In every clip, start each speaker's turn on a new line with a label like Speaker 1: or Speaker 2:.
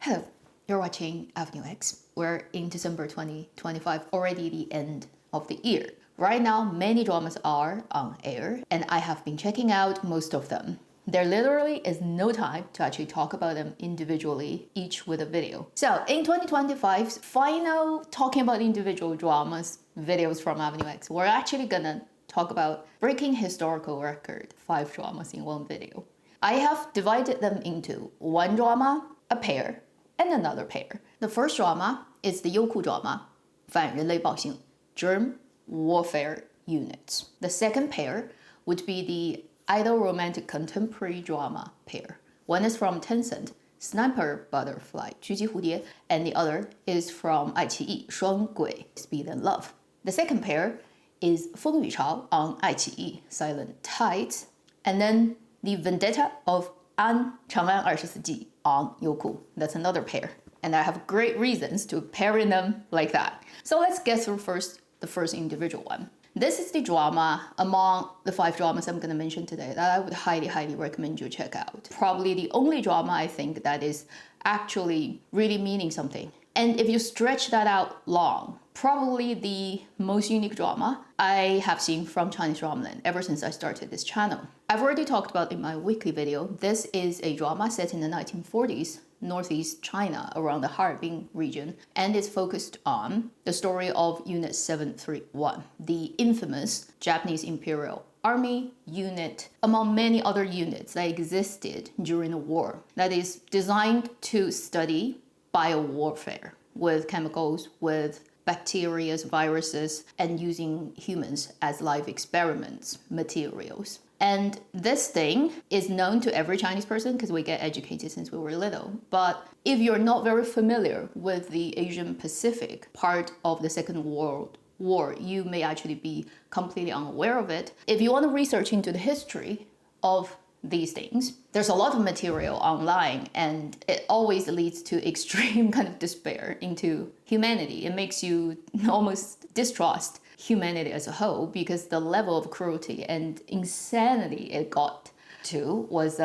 Speaker 1: Hello, you're watching Avenue X. We're in December 2025, already the end of the year. Right now, many dramas are on air, and I have been checking out most of them. There literally is no time to actually talk about them individually, each with a video. So in 2025's final talking about individual dramas videos from Avenue X, we're actually gonna talk about breaking historical record 5 dramas in one video. I have divided them into one drama, a pair, and another pair. The first drama is the Youku drama, 反人类暴行, Germ Warfare Units. The second pair would be the idol romantic contemporary drama pair. One is from Tencent, Sniper Butterfly, 狙击蝴蝶, and the other is from 爱奇艺, 双轨, Speed and Love. The second pair is 风雨潮 on 爱奇艺, Silent Tides, and then the Vendetta of An, 长安24季 on Youku. That's another pair. And I have great reasons to pairing them like that. So let's get through first the first individual one. This is the drama among the 5 dramas I'm going to mention today that I would highly recommend you check out. Probably the only drama I think that is actually really meaning something. And if you stretch that out long, probably the most unique drama I have seen from Chinese dramaland ever since I started this channel. I've already talked about in my weekly video, this is a drama set in the 1940s, northeast China, around the Harbin region, and it's focused on the story of Unit 731, the infamous Japanese Imperial Army unit, among many other units that existed during the war, that is designed to study biowarfare with chemicals, with bacteria, viruses, and using humans as live experiments materials. And this thing is known to every Chinese person because we get educated since we were little. But if you're not very familiar with the Asian Pacific part of the Second World War, you may actually be completely unaware of it. If you want to research into the history of these things, there's a lot of material online, and it always leads to extreme kind of despair into humanity. It makes you almost distrust humanity as a whole because the level of cruelty and insanity it got to was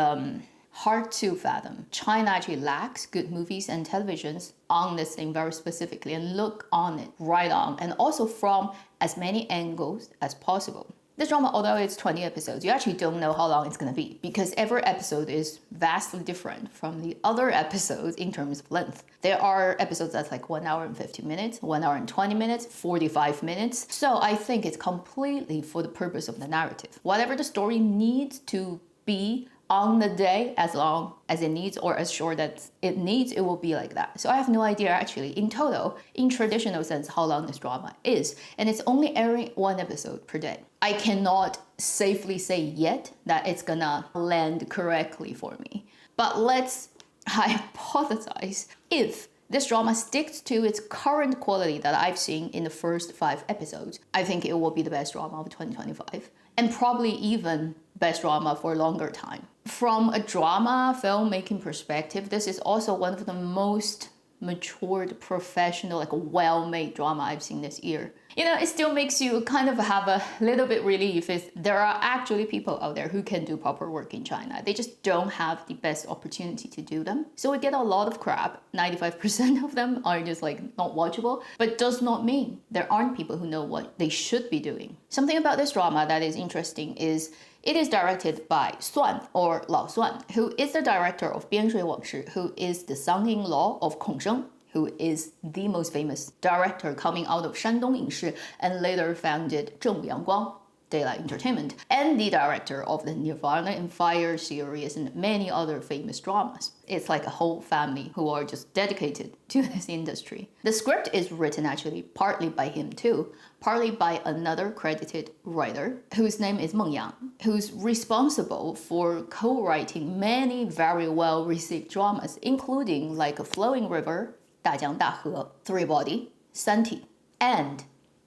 Speaker 1: hard to fathom. China actually lacks good movies and televisions on this thing very specifically and look on it right on, and also from as many angles as possible. This drama, although it's 20 episodes, you actually don't know how long it's going to be because every episode is vastly different from the other episodes in terms of length. There are episodes that's like 1 hour and 50 minutes, 1 hour and 20 minutes, 45 minutes. So I think it's completely for the purpose of the narrative. Whatever the story needs to be on the day, as long as it needs or as short as it needs, it will be like that. So I have no idea actually in total, in traditional sense, how long this drama is. And it's only airing 1 episode per day. I cannot safely say yet that it's gonna land correctly for me. But let's hypothesize if this drama sticks to its current quality that I've seen in the first 5 episodes, I think it will be the best drama of 2025. And probably even best drama for a longer time. From a drama filmmaking perspective, this is also one of the most matured, professional, like well-made drama I've seen this year. You know, it still makes you kind of have a little bit relief is there are actually people out there who can do proper work in China. They just don't have the best opportunity to do them. So we get a lot of crap. 95% of them are just like not watchable, but does not mean there aren't people who know what they should be doing. Something about this drama that is interesting is it is directed by Suan, or Lao Suan, who is the director of 边水往事, who is the son-in-law of Kong Sheng, who is the most famous director coming out of Shandong Yingshi and later founded 正午阳光 Daylight Entertainment, and the director of the Nirvana and Fire series and many other famous dramas. It's like a whole family who are just dedicated to this industry. The script is written actually partly by him too, partly by another credited writer whose name is Meng Yang, who's responsible for co-writing many very well-received dramas, including like A Flowing River, 大江大河, Three Body, 三体, and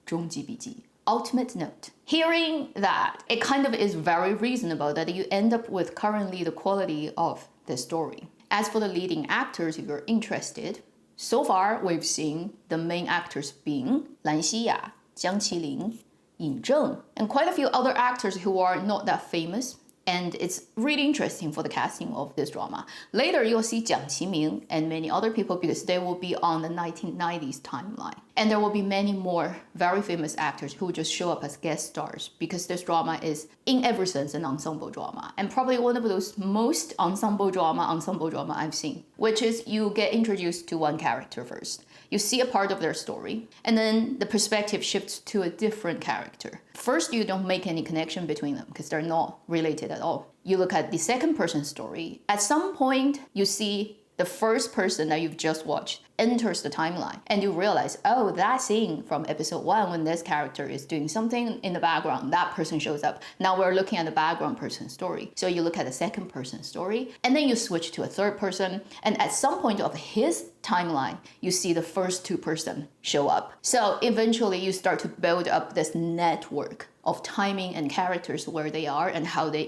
Speaker 1: 终极笔记. Ultimate note. Hearing that, it kind of is very reasonable that you end up with currently the quality of the story. As for the leading actors, if you're interested, so far we've seen the main actors being Lan Xiya, Jiang Qilin, Yin Zheng, and quite a few other actors who are not that famous And it's really interesting for the casting of this drama. Later, you'll see Jiang Qiming and many other people because they will be on the 1990s timeline. And there will be many more very famous actors who just show up as guest stars because this drama is, in every sense, an ensemble drama. And probably one of those most ensemble drama I've seen, which is you get introduced to one character first. You see a part of their story, and then the perspective shifts to a different character. First, you don't make any connection between them because they're not related at all. You look at the second person story. At some point, you see the first person that you've just watched enters the timeline, and you realize, oh, that scene from episode 1 when this character is doing something in the background, that person shows up. Now we're looking at the background person's story. So you look at the second person's story, and then you switch to a third person, and at some point of his timeline, you see the first two person show up. So eventually you start to build up this network of timing and characters where they are and how they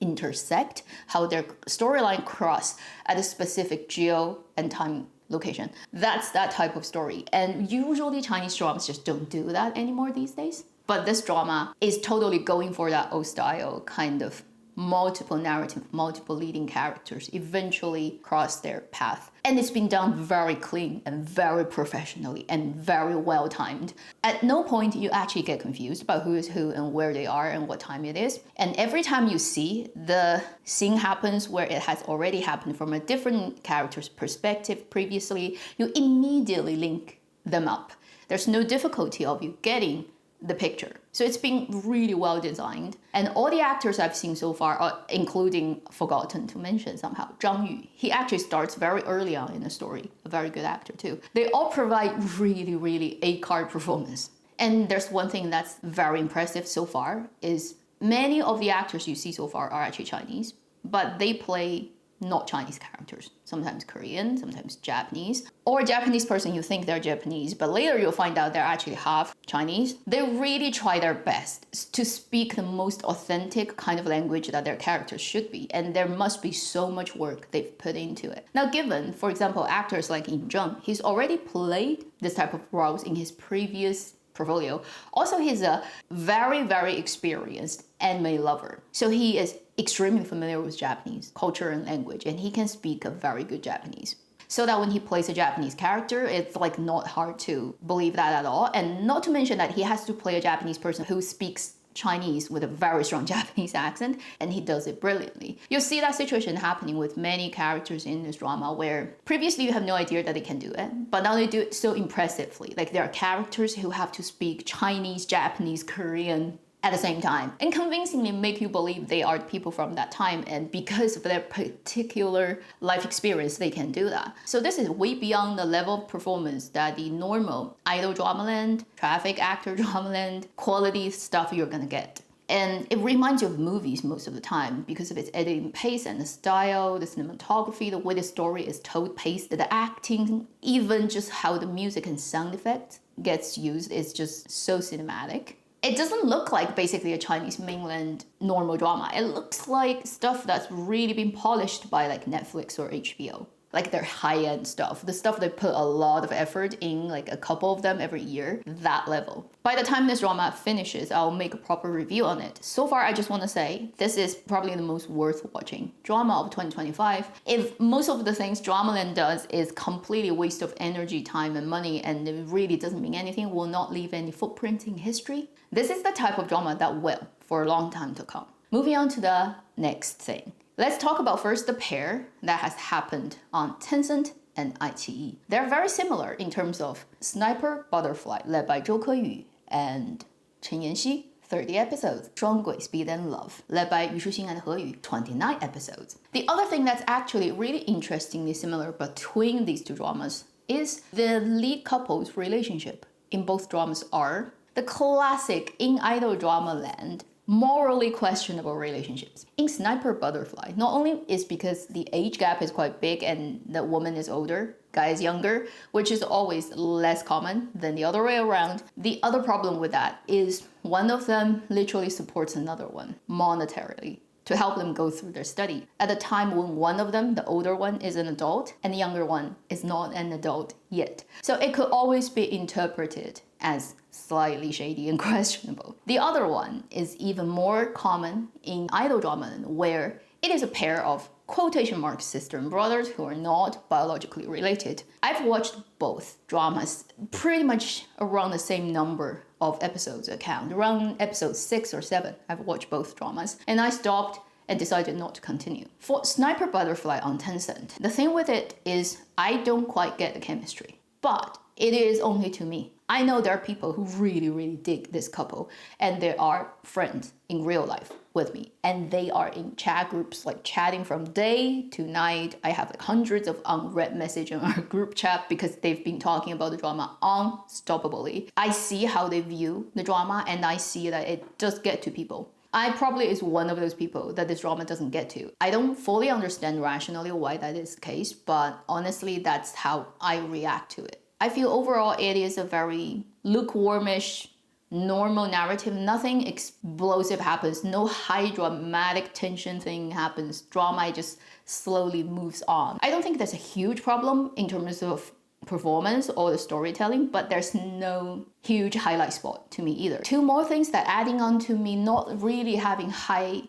Speaker 1: intersect, how their storyline cross at a specific geo and time location. That's that type of story. And usually Chinese dramas just don't do that anymore these days. But this drama is totally going for that old style kind of multiple narrative, multiple leading characters eventually cross their path. And it's been done very clean and very professionally and very well timed. At no point you actually get confused about who is who and where they are and what time it is. And every time you see the scene happens where it has already happened from a different character's perspective previously, you immediately link them up. There's no difficulty of you getting the picture. So it's been really well designed. And all the actors I've seen so far, including, forgotten to mention somehow, Zhang Yu, he actually starts very early on in the story, a very good actor too. They all provide really, really A-card performance. And there's one thing that's very impressive so far is many of the actors you see so far are actually Chinese, but they play not Chinese characters, sometimes Korean, sometimes Japanese, or a Japanese person you think they're Japanese, but later you'll find out they're actually half Chinese. They really try their best to speak the most authentic kind of language that their characters should be, and there must be so much work they've put into it. Now, given, for example, actors like in Germ, he's already played this type of roles in his previous portfolio. Also, he's a very, very experienced anime lover. So he is extremely familiar with Japanese culture and language, and he can speak a very good Japanese. So that when he plays a Japanese character, it's like not hard to believe that at all. And not to mention that he has to play a Japanese person who speaks Chinese with a very strong Japanese accent, and he does it brilliantly. You'll see that situation happening with many characters in this drama where previously you have no idea that they can do it, but now they do it so impressively. Like there are characters who have to speak Chinese, Japanese, Korean at the same time and convincingly make you believe they are people from that time, and because of their particular life experience they can do that. So this is way beyond the level of performance that the normal idol dramaland, traffic actor dramaland quality stuff you're gonna get. And it reminds you of movies most of the time because of its editing pace and the style, the cinematography, the way the story is told, paced, the acting, even just how the music and sound effects gets used is just so cinematic. It doesn't look like basically a Chinese mainland normal drama. It looks like stuff that's really been polished by like Netflix or HBO. Like their high-end stuff, the stuff they put a lot of effort in, like a couple of them every year, that level. By the time this drama finishes, I'll make a proper review on it. So far, I just want to say, this is probably the most worth watching drama of 2025. If most of the things Dramaland does is completely a waste of energy, time, and money, and it really doesn't mean anything, will not leave any footprint in history, this is the type of drama that will for a long time to come. Moving on to the next thing. Let's talk about first the pair that has happened on Tencent and iQIYI. They're very similar in terms of Sniper Butterfly, led by Zhou Keyu and Chen Yanxi, 30 episodes. 双轨 Speed and Love, led by Yu Shuxing and He Yu, 29 episodes. The other thing that's actually really interestingly similar between these two dramas is the lead couple's relationship in both dramas are the classic in idol drama land morally questionable relationships. In Sniper Butterfly, not only is because the age gap is quite big and the woman is older, guy is younger, which is always less common than the other way around. The other problem with that is one of them literally supports another one monetarily to help them go through their study at a time when one of them, the older one, is an adult and the younger one is not an adult yet. So it could always be interpreted as slightly shady and questionable. The other one is even more common in idol drama, where it is a pair of quotation marks sister and brothers who are not biologically related. I've watched both dramas pretty much around the same number of episodes account. Around episode 6 or 7, I've watched both dramas, and I stopped and decided not to continue. For Sniper Butterfly on Tencent, the thing with it is I don't quite get the chemistry, but it is only to me. I know there are people who really dig this couple, and they are friends in real life with me, and they are in chat groups, like chatting from day to night. I have like hundreds of unread messages in our group chat because they've been talking about the drama unstoppably. I see how they view the drama, and I see that it does get to people. I probably is one of those people that this drama doesn't get to. I don't fully understand rationally why that is the case, but honestly, that's how I react to it. I feel overall it is a very lukewarmish, normal narrative. Nothing explosive happens. No high dramatic tension thing happens. Drama just slowly moves on. I don't think there's a huge problem in terms of performance or the storytelling, but there's no huge highlight spot to me either. Two more things that adding on to me not really having high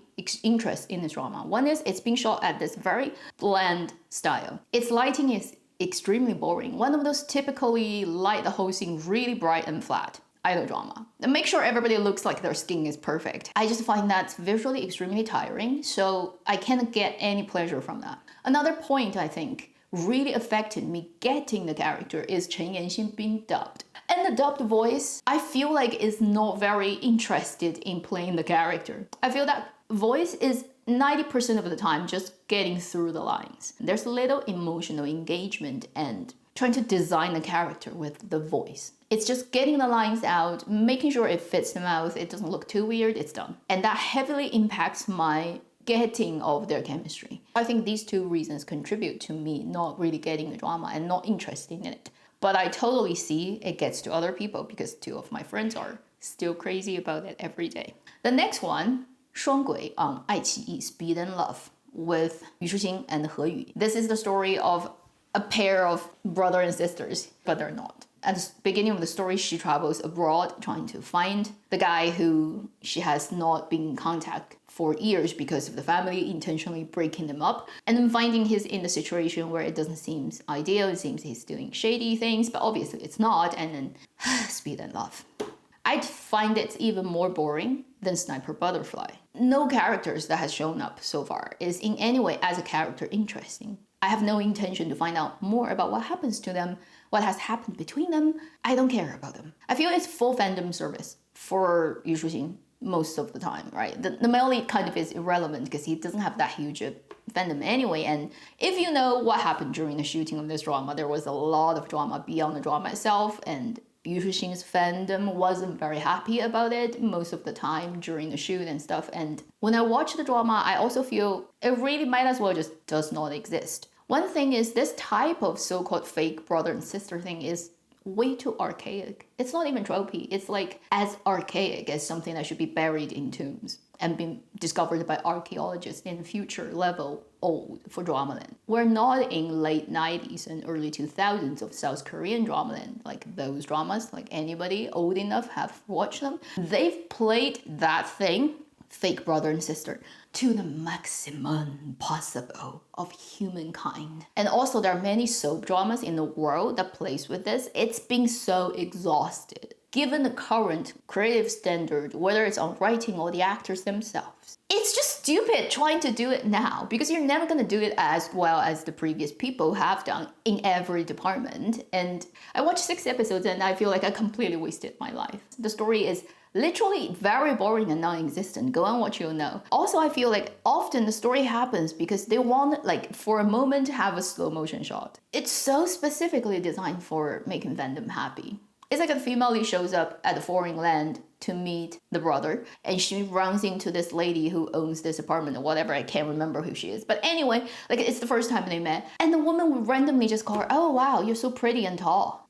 Speaker 1: interest in this drama. One is it's being shot at this very bland style. Its lighting is extremely boring. One of those typically light the whole scene really bright and flat idol drama. And make sure everybody looks like their skin is perfect. I just find that visually extremely tiring, so I can't get any pleasure from that. Another point I think really affected me getting the character is Chen Yanxin being dubbed. And the dubbed voice, I feel like is not very interested in playing the character. I feel that voice is 90% of the time just getting through the lines. There's little emotional engagement and trying to design the character with the voice. It's just getting the lines out, making sure it fits the mouth, it doesn't look too weird, it's done. And that heavily impacts my getting of their chemistry. I think these two reasons contribute to me not really getting the drama and not interested in it. But I totally see it gets to other people because two of my friends are still crazy about it every day. The next one, 双轨 on 爱奇艺 Speed and Love with Yu Shixing and He Yu. This is the story of a pair of brother and sisters, but they're not. At the beginning of the story, she travels abroad trying to find the guy who she has not been in contact for years because of the family intentionally breaking them up, and then finding he's in the situation where it doesn't seem ideal. It seems he's doing shady things, but obviously it's not, and then Speed and Love. I find it even more boring than Sniper Butterfly. No characters that has shown up so far is in any way as a character interesting. I have no intention to find out more about what happens to them, what has happened between them. I don't care about them. I feel it's full fandom service for Yu Shixing most of the time, right? The male lead kind of is irrelevant because he doesn't have that huge fandom anyway. And if you know what happened during the shooting of this drama, there was a lot of drama beyond the drama itself, and Yu Shixing's fandom wasn't very happy about it most of the time during the shoot and stuff. And when I watch the drama, I also feel it really might as well just does not exist. One thing is this type of so-called fake brother and sister thing is way too archaic. It's not even tropey. It's like as archaic as something that should be buried in tombs and been discovered by archaeologists in future level old for dramaland. We're not in late 90s and early 2000s of South Korean dramaland, like those dramas, like anybody old enough have watched them. They've played that thing, fake brother and sister, to the maximum possible of humankind. And also there are many soap dramas in the world that plays with this. It's been so exhausted. Given the current creative standard, whether it's on writing or the actors themselves, it's just stupid trying to do it now because you're never going to do it as well as the previous people have done in every department. And I watched 6 episodes and I feel like I completely wasted my life. The story is literally very boring and non-existent. Go and watch, you'll know. Also, I feel like often the story happens because they want, like, for a moment to have a slow motion shot. It's so specifically designed for making fandom happy. It's like a female lead shows up at a foreign land to meet the brother, and she runs into this lady who owns this apartment or whatever. I can't remember who she is. But anyway, like, it's the first time they met. And the woman would randomly just call her, "Oh, wow, you're so pretty and tall."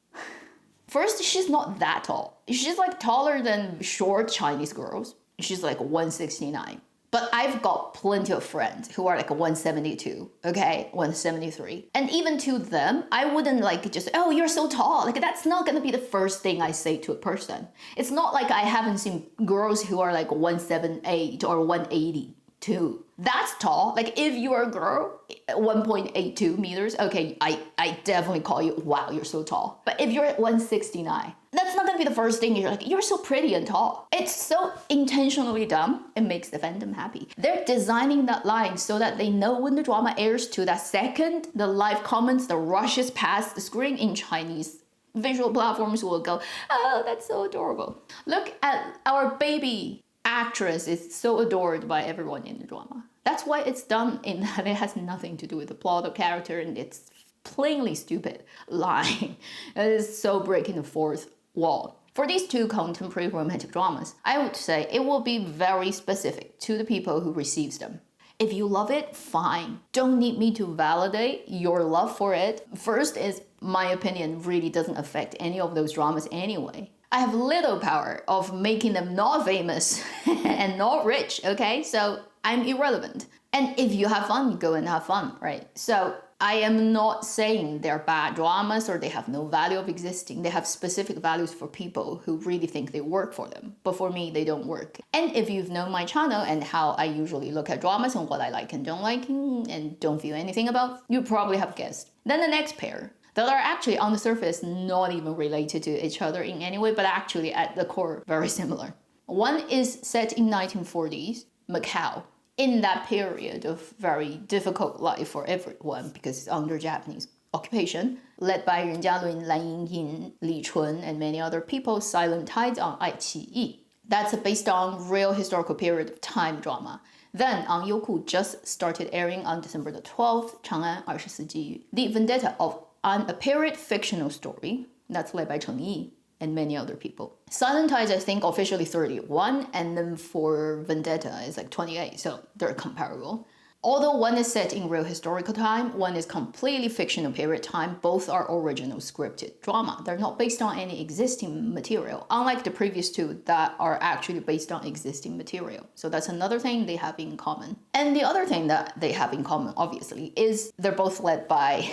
Speaker 1: First, she's not that tall. She's like taller than short Chinese girls. She's like 169. But I've got plenty of friends who are like 172, okay, 173. And even to them, I wouldn't like just, oh, you're so tall. Like that's not gonna be the first thing I say to a person. It's not like I haven't seen girls who are like 178 or 182. That's tall. Like if you are a girl, 1.82 meters, okay, I definitely call you, wow, you're so tall. But if you're at 169, that's not gonna be the first thing you're like, you're so pretty and tall. It's so intentionally dumb, it makes the fandom happy. They're designing that line so that they know when the drama airs to that second, the live comments, the rushes past the screen in Chinese visual platforms will go, oh, that's so adorable. Look at our baby actress is so adored by everyone in the drama. That's why it's done in that it has nothing to do with the plot or character, and it's plainly stupid line. It is so breaking the fourth wall. For these two contemporary romantic dramas, I would say it will be very specific to the people who receives them. If you love it, fine. Don't need me to validate your love for it. First is, my opinion really doesn't affect any of those dramas anyway. I have little power of making them not famous and not rich, okay? So I'm irrelevant. And if you have fun, you go and have fun, right? So I am not saying they're bad dramas or they have no value of existing. They have specific values for people who really think they work for them. But for me, they don't work. And if you've known my channel and how I usually look at dramas and what I like and don't like and don't feel anything about, you probably have guessed. Then the next pair that are actually on the surface not even related to each other in any way, but actually at the core very similar. One is set in 1940s, Macau. In that period of very difficult life for everyone because it's under Japanese occupation, led by Ren Jialun, Lan Yingyin, Li Chun, and many other people, Silent Tides on iQIYI. That's based on real historical period of time drama. Then on Youku just started airing on December the 12th, 长安24季, the Vendetta of An, a period fictional story that's led by Cheng Yi and many other people. Silent Tides, I think, officially 31, and then for Vendetta is like 28, so they're comparable. Although one is set in real historical time, one is completely fictional period time, both are original scripted drama. They're not based on any existing material, unlike the previous two that are actually based on existing material. So that's another thing they have in common. And the other thing that they have in common, obviously, is they're both led by,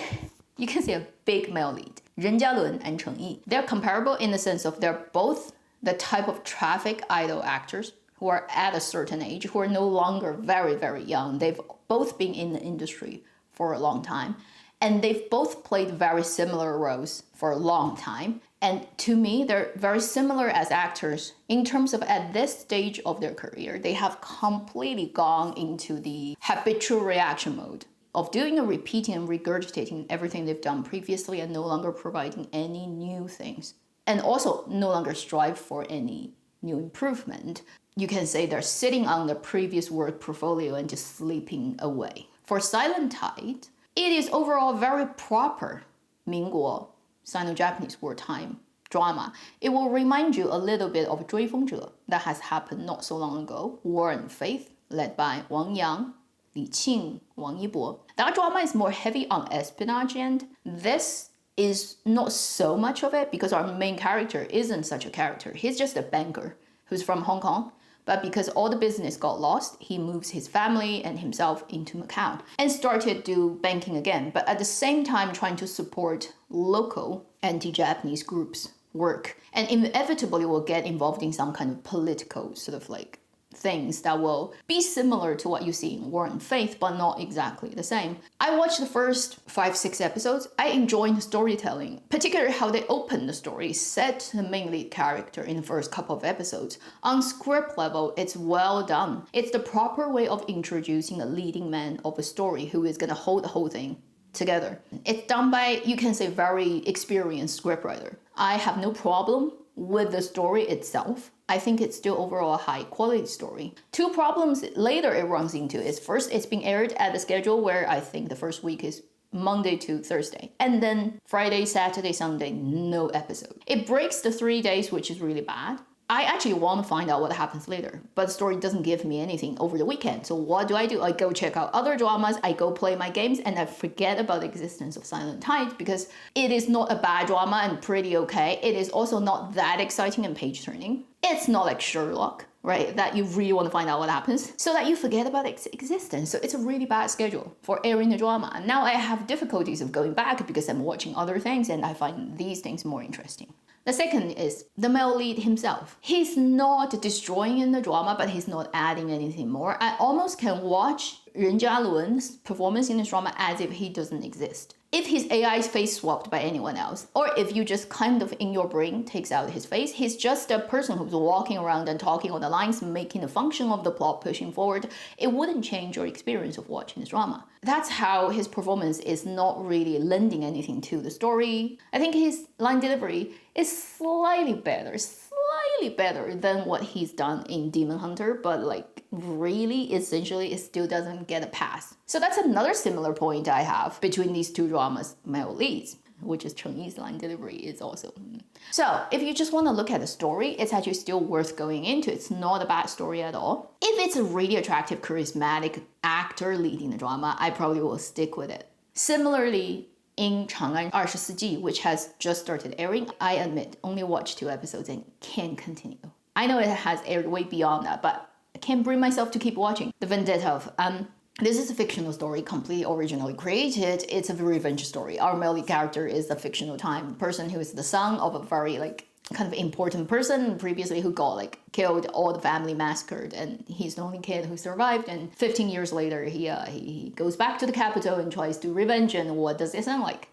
Speaker 1: you can say, a big male lead. Ren Jialun and Cheng Yi. They're comparable in the sense of they're both the type of traffic idol actors who are at a certain age, who are no longer very, very young. They've both been in the industry for a long time, and they've both played very similar roles for a long time. And to me, they're very similar as actors in terms of at this stage of their career, they have completely gone into the habitual reaction mode of doing and repeating and regurgitating everything they've done previously and no longer providing any new things. And also no longer strive for any new improvement. You can say they're sitting on the previous work portfolio and just sleeping away. For Silent Tide, it is overall very proper 民国 Sino-Japanese wartime drama. It will remind you a little bit of 追风者 that has happened not so long ago, War and Faith, led by Wang Yang, Li Qing, Wang Yibo. That drama is more heavy on espionage, and this is not so much of it because our main character isn't such a character. He's just a banker who's from Hong Kong, but because all the business got lost, he moves his family and himself into Macau and started do banking again, but at the same time trying to support local anti-Japanese groups' work, and inevitably will get involved in some kind of political sort of like things that will be similar to what you see in War and Faith, but not exactly the same. I watched the first 5-6 episodes. I enjoyed the storytelling, particularly how they open the story, set the main lead character in the first couple of episodes. On script level, it's well done. It's the proper way of introducing a leading man of a story who is gonna hold the whole thing together. It's done by, you can say, very experienced scriptwriter. I have no problem with the story itself. I think it's still overall a high quality story. Two problems later it runs into is first, it's being aired at the schedule where I think the first week is Monday to Thursday. And then Friday, Saturday, Sunday, no episode. It breaks the 3 days, which is really bad. I actually want to find out what happens later, but the story doesn't give me anything over the weekend. So what do? I go check out other dramas, I go play my games, and I forget about the existence of Silent Tide because it is not a bad drama and pretty okay. It is also not that exciting and page-turning. It's not like Sherlock. right? That you really want to find out what happens so that you forget about its existence. So it's a really bad schedule for airing the drama. And now I have difficulties of going back because I'm watching other things and I find these things more interesting. The second is the male lead himself. He's not destroying in the drama, but he's not adding anything more. I almost can watch Ren Jialun's performance in this drama as if he doesn't exist. If his AI is face swapped by anyone else, or if you just kind of in your brain takes out his face, he's just a person who's walking around and talking on the lines, making the function of the plot pushing forward. It wouldn't change your experience of watching this drama. That's how his performance is not really lending anything to the story. I think his line delivery is slightly better than what he's done in Demon Hunter, but like really, essentially, it still doesn't get a pass. So that's another similar point I have between these two dramas' male leads, which is Cheng Yi's line delivery is also. So if you just want to look at the story, it's actually still worth going into. It's not a bad story at all. If it's a really attractive, charismatic actor leading the drama, I probably will stick with it. Similarly, in Chang'an 24季, which has just started airing, I admit, only watched 2 episodes and can't continue. I know it has aired way beyond that, but I can't bring myself to keep watching. The Vendetta of An. This is a fictional story, completely originally created. It's a revenge story. Our male lead character is a fictional time person who is the son of a very kind of important person previously who got killed, all the family massacred, and he's the only kid who survived. And 15 years later, he goes back to the capital and tries to revenge. And what does it sound like?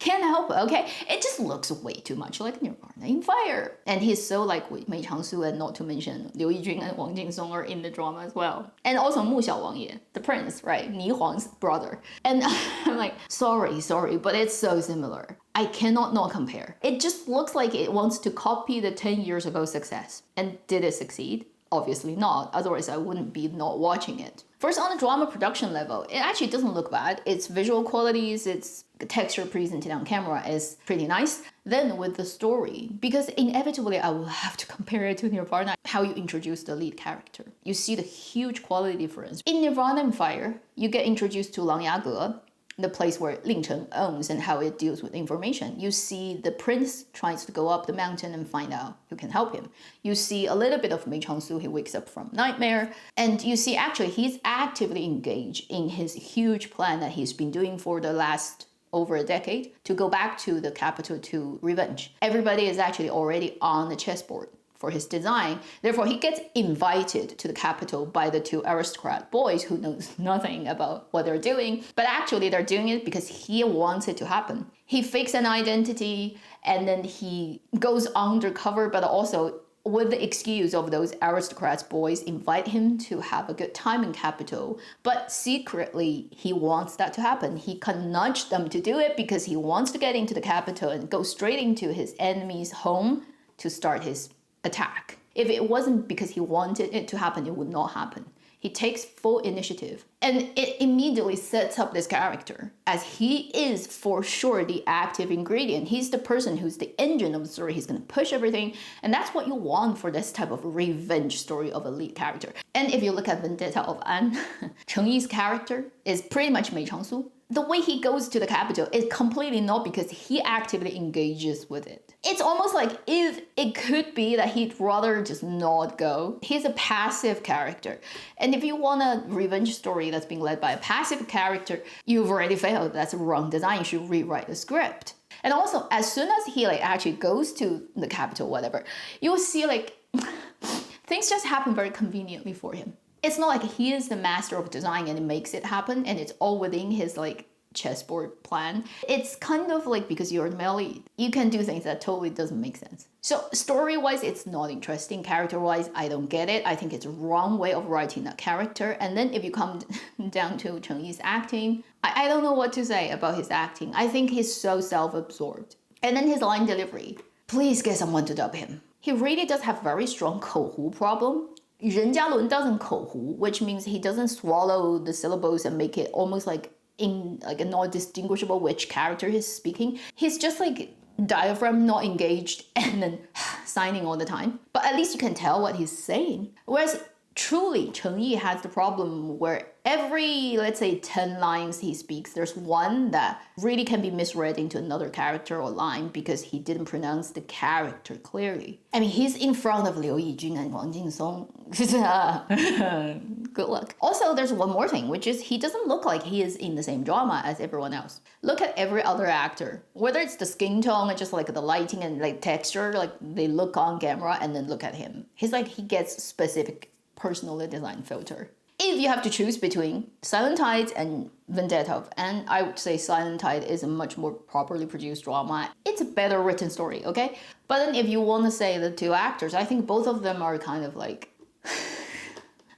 Speaker 1: Can't help it, okay? It just looks way too much like Nirvana in Fire. And he's so like Mei Changsu, and not to mention Liu Yijun and Wang Jinsong are in the drama as well. And also Mu Xiaowangye, the prince, right? Ni Huang's brother. And I'm like, sorry, but it's so similar. I cannot not compare. It just looks like it wants to copy the 10 years ago success. And did it succeed? Obviously not, otherwise I wouldn't be not watching it. First, on the drama production level, it actually doesn't look bad. Its visual qualities, its texture presented on camera is pretty nice. Then with the story, because inevitably I will have to compare it to Nirvana, how you introduce the lead character. You see the huge quality difference. In Nirvana and Fire, you get introduced to Langyage, the place where Ling Chen owns and how it deals with information. You see the prince tries to go up the mountain and find out who can help him. You see a little bit of Mei Changsu, he wakes up from nightmare. And you see actually he's actively engaged in his huge plan that he's been doing for the last over a decade to go back to the capital to revenge. Everybody is actually already on the chessboard for his design. Therefore, he gets invited to the capital by the 2 aristocrat boys who knows nothing about what they're doing, but actually they're doing it because he wants it to happen. He fakes an identity and then he goes undercover, but also with the excuse of those aristocrats boys invite him to have a good time in capital, but secretly he wants that to happen. He can nudge them to do it because he wants to get into the capital and go straight into his enemy's home to start his attack. If it wasn't because he wanted it to happen, it would not happen. He takes full initiative, and it immediately sets up this character as he is for sure the active ingredient. He's the person who's the engine of the story. He's going to push everything, and that's what you want for this type of revenge story of a lead character. And if you look at Vendetta of An, Cheng Yi's character is pretty much Mei Changsu. The way he goes to the capital is completely not because he actively engages with it. It's almost like if it could be that he'd rather just not go. He's a passive character. And if you want a revenge story that's being led by a passive character, you've already failed. That's a wrong design. You should rewrite the script. And also, as soon as he actually goes to the capital, whatever, you'll see things just happen very conveniently for him. It's not like he is the master of design and it makes it happen and it's all within his chessboard plan. It's kind of because you're the male lead. You can do things that totally doesn't make sense. So story-wise, it's not interesting. Character-wise, I don't get it. I think it's a wrong way of writing that character. And then if you come down to Cheng Yi's acting, I don't know what to say about his acting. I think he's so self-absorbed. And then his line delivery. Please get someone to dub him. He really does have very strong 口胡 problem. Ren Jialun doesn't 口胡, which means he doesn't swallow the syllables and make it almost in a not distinguishable which character he's speaking. He's just diaphragm not engaged and then signing all the time. But at least you can tell what he's saying. Whereas truly, Cheng Yi has the problem where every, let's say, 10 lines he speaks, there's one that really can be misread into another character or line because he didn't pronounce the character clearly. I mean, he's in front of Liu Yijun and Wang Jinsong. Good luck. Also, there's one more thing, which is he doesn't look like he is in the same drama as everyone else. Look at every other actor, whether it's the skin tone or just like the lighting and like texture, like they look on camera and then look at him. He's like, he gets specific personally designed filter. If you have to choose between Silent Tide and Vendetta of An, I would say Silent Tide is a much more properly produced drama. It's a better written story, okay? But then if you want to say the two actors, I think both of them are kind of like...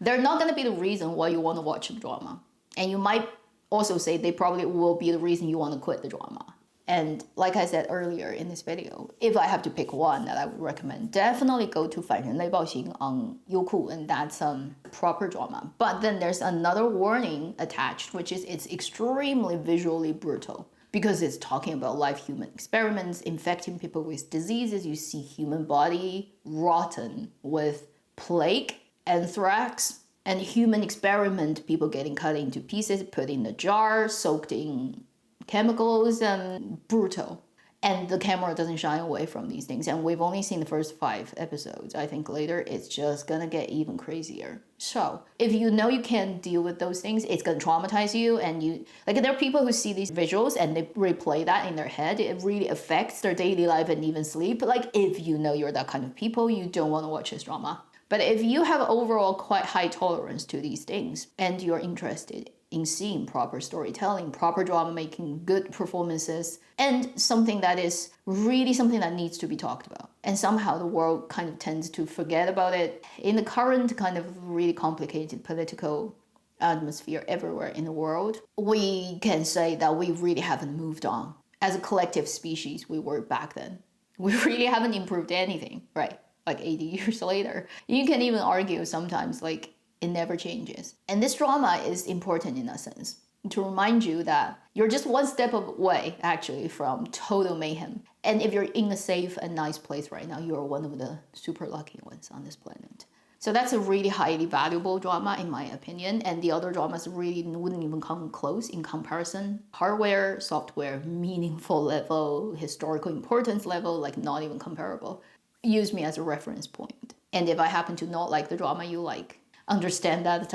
Speaker 1: they're not going to be the reason why you want to watch the drama. And you might also say they probably will be the reason you want to quit the drama. And like I said earlier in this video, if I have to pick one that I would recommend, definitely go to 反人类暴行 on Youku, and that's proper drama. But then there's another warning attached, which is it's extremely visually brutal because it's talking about live human experiments, infecting people with diseases. You see human body rotten with plague, anthrax, and human experiment, people getting cut into pieces, put in a jar, soaked in chemicals, and brutal. And the camera doesn't shy away from these things. And we've only seen the first 5 episodes. I think later it's just gonna get even crazier. So if you know you can't deal with those things, it's gonna traumatize you. And you, like, there are people who see these visuals and they replay that in their head. It really affects their daily life and even sleep. Like, if you know you're that kind of people, you don't want to watch this drama. But if you have overall quite high tolerance to these things and you're interested in seeing proper storytelling, proper drama making, good performances, and something that is really something that needs to be talked about. And somehow the world kind of tends to forget about it. In the current kind of really complicated political atmosphere everywhere in the world, we can say that we really haven't moved on. As a collective species, we were back then. We really haven't improved anything, right? Like 80 years later. You can even argue sometimes like, it never changes. And this drama is important in a sense to remind you that you're just one step away actually from total mayhem. And if you're in a safe and nice place right now, you're one of the super lucky ones on this planet. So that's a really highly valuable drama in my opinion. And the other dramas really wouldn't even come close in comparison. Hardware, software, meaningful level, historical importance level, like not even comparable. Use me as a reference point. And if I happen to not like the drama you like, understand that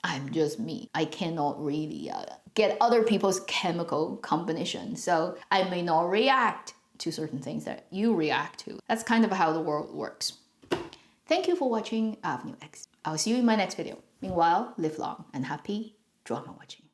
Speaker 1: I'm just me. I cannot really get other people's chemical combination. So I may not react to certain things that you react to. That's kind of how the world works. Thank you for watching Avenue X. I'll see you in my next video. Meanwhile, live long and happy drama watching.